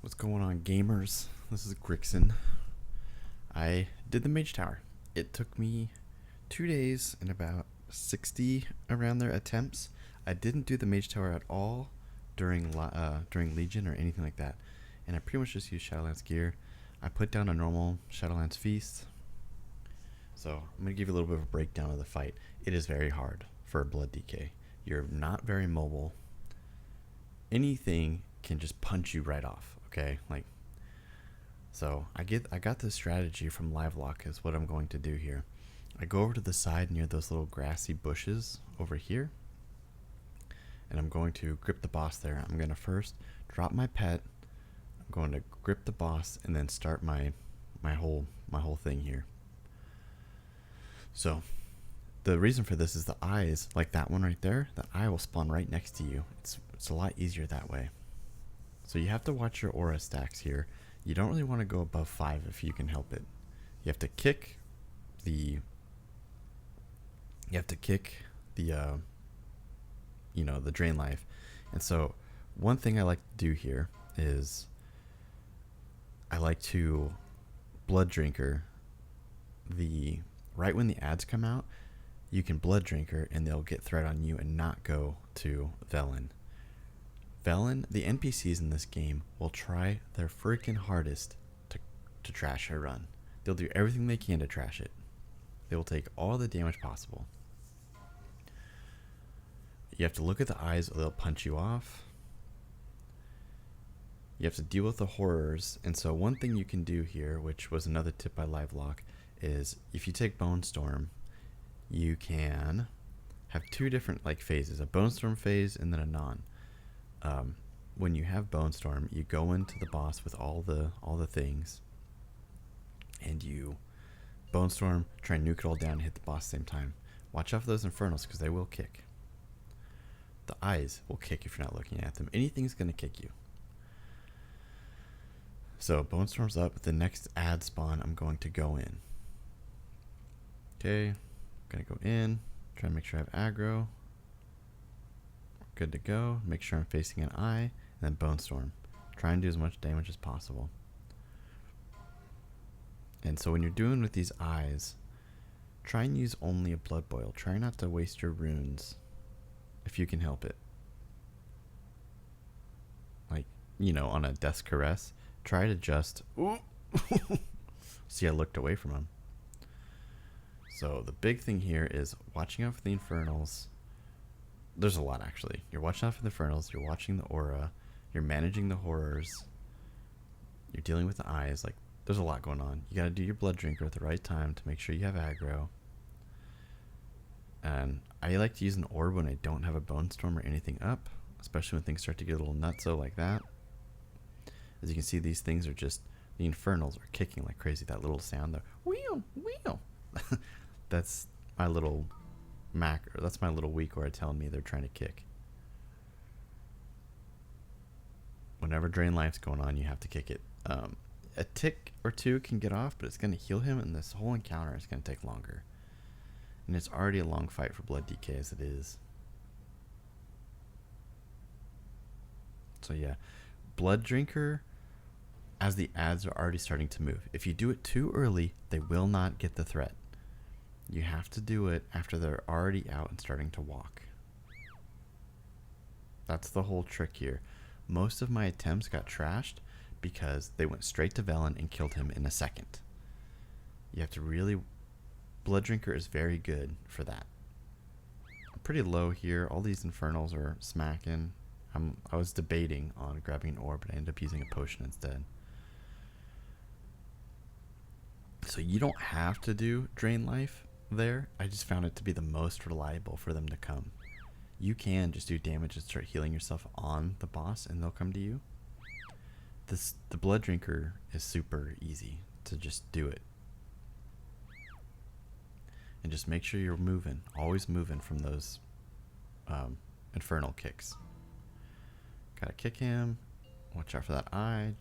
What's going on, gamers? This is Grixon. I did the Mage Tower. It took me 2 days and about 60 around there attempts. I didn't do the Mage Tower at all during Legion or anything like that, and I pretty much just used Shadowlands gear. I put down a normal Shadowlands feast. So I'm gonna give you a little bit of a breakdown of the fight. It is very hard for a Blood DK. You're not very mobile. Anything can just punch you right off. Okay, so I got this strategy from LiveLock is what I'm going to do here. I go over to the side near those little grassy bushes over here, and I'm going to grip the boss there. I'm going to first drop my pet. I'm going to grip the boss and then start my whole thing here. So the reason for this is the eyes, like that one right there, the eye will spawn right next to you. It's a lot easier that way. So you have to watch your aura stacks here. You don't really want to go above 5 if you can help it. You have to kick the the drain life. And so one thing I like to do here is I like to blood drinker right when the ads come out. You can blood drinker and they'll get threat on you and not go to Velen. The NPCs in this game will try their freaking hardest to trash your run. They'll do everything they can to trash it. They will take all the damage possible. You have to look at the eyes or they'll punch you off. You have to deal with the horrors. And so one thing you can do here, which was another tip by LiveLock, is if you take Bone Storm, you can have two different phases, a Bone Storm phase and then a non. When you have Bone Storm, you go into the boss with all the things, and you Bone Storm, try and nuke it all down and hit the boss at the same time. Watch out for those Infernals because they will kick. The eyes will kick if you're not looking at them. Anything's going to kick you. So Bone Storm's up. The next ad spawn, I'm going to go in. Okay, I'm going to go in, try and make sure I have aggro. Good to go. Make sure I'm facing an eye, and then Bone Storm. Try and do as much damage as possible. And so when you're doing with these eyes, try and use only a Blood Boil. Try not to waste your runes if you can help it. On a Death's Caress, try to just... See, I looked away from him. So the big thing here is watching out for the Infernals. There's a lot, actually. You're watching out for the Infernals, you're watching the aura, you're managing the horrors, you're dealing with the eyes. There's a lot going on. You gotta do your blood drinker at the right time to make sure you have aggro. And I like to use an orb when I don't have a Bone Storm or anything up, especially when things start to get a little nutso like that. As you can see, these things are just, the Infernals are kicking like crazy. That little sound, the wheel, wheel. That's my little that's my little weak aura telling me they're trying to kick. Whenever drain life's going on, you have to kick it. A tick or two can get off, but it's going to heal him, and this whole encounter is going to take longer. And it's already a long fight for Blood DK as it is. So yeah, Blood Drinker, as the ads are already starting to move. If you do it too early, they will not get the threat. You have to do it after they're already out and starting to walk. That's the whole trick here. Most of my attempts got trashed because they went straight to Velen and killed him in a second. You have to really... Blood Drinker is very good for that. I'm pretty low here. All these Infernals are smacking. I was debating on grabbing an orb, but I ended up using a potion instead. So you don't have to do Drain Life there. I just found it to be the most reliable for them to come. You can just do damage and start healing yourself on the boss and they'll come to you. The Blood Drinker is super easy to just do it. And just make sure you're moving, always moving from those Infernal kicks. Gotta kick him. Watch out for that eye.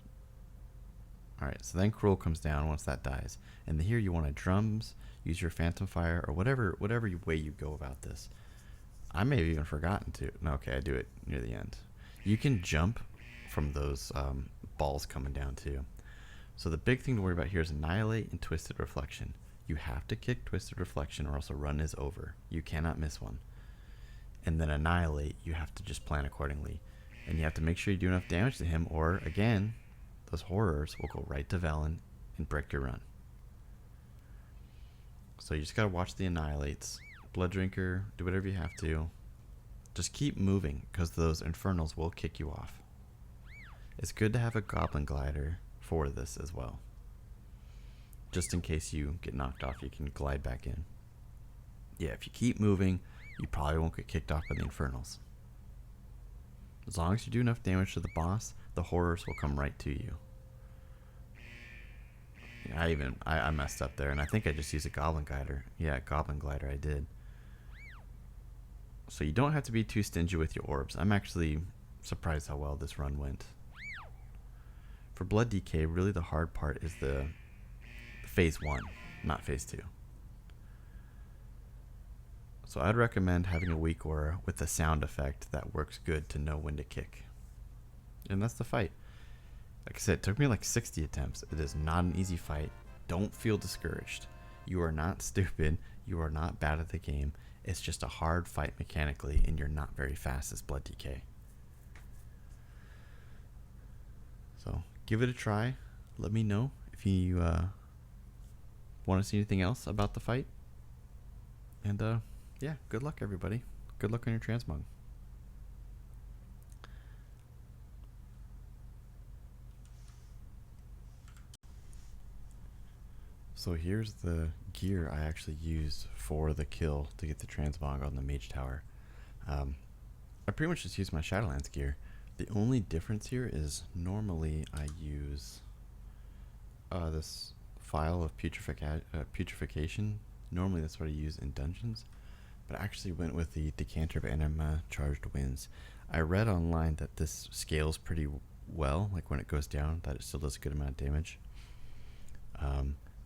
Alright, so then Cruel comes down once that dies. And here you want to drums, use your Phantom Fire, or whatever way you go about this. I may have even forgotten to. No, okay, I do it near the end. You can jump from those balls coming down too. So the big thing to worry about here is Annihilate and Twisted Reflection. You have to kick Twisted Reflection or else a run is over. You cannot miss one. And then Annihilate, you have to just plan accordingly. And you have to make sure you do enough damage to him, or again, those horrors will go right to Velen and break your run. So you just gotta watch the Annihilates. Blood Drinker, do whatever you have to. Just keep moving, because those Infernals will kick you off. It's good to have a Goblin Glider for this as well. Just in case you get knocked off, you can glide back in. Yeah, if you keep moving, you probably won't get kicked off by the Infernals. As long as you do enough damage to the boss, the horrors will come right to you. Yeah, I messed up there, and I think I just used a Goblin Glider. Yeah, Goblin Glider I did. So you don't have to be too stingy with your orbs. I'm actually surprised how well this run went. For Blood DK, really the hard part is the phase 1, not phase 2. So I'd recommend having a weak aura with a sound effect that works good to know when to kick. And that's the fight. Like I said, it took me like 60 attempts. It is not an easy fight. Don't feel discouraged. You are not stupid. You are not bad at the game. It's just a hard fight mechanically, and you're not very fast as Blood DK. So give it a try. Let me know if you want to see anything else about the fight. And yeah, good luck everybody. Good luck on your transmog. So here's the gear I actually used for the kill to get the transmog on the Mage Tower. I pretty much just used my Shadowlands gear. The only difference here is normally I use this file of putrefaction. Normally that's what I use in dungeons, but I actually went with the Decanter of Anima Charged Winds. I read online that this scales pretty well, like when it goes down, that it still does a good amount of damage.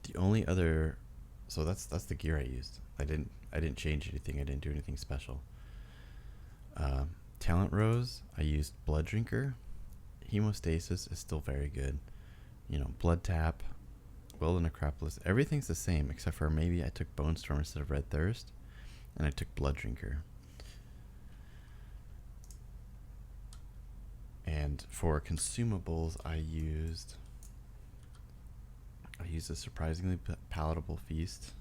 The only other, so that's the gear I used. I didn't change anything. I didn't do anything special. Talent Rose, I used Blood Drinker. Hemostasis is still very good. You know, Blood Tap, Will of Necropolis, everything's the same except for maybe I took Bone Storm instead of Red Thirst, and I took Blood Drinker. And for consumables, I used a surprisingly palatable feast.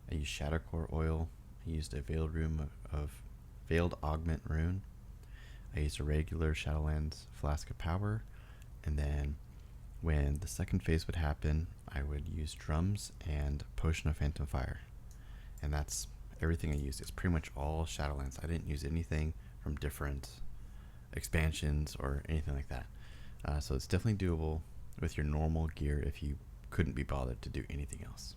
I used Shadowcore oil. I used a Veiled Augment rune. I used a regular Shadowlands Flask of Power, and then when the second phase would happen, I would use Drums and Potion of Phantom Fire. And that's everything I used. It's pretty much all Shadowlands. I didn't use anything from different expansions or anything like that. So it's definitely doable with your normal gear if you couldn't be bothered to do anything else.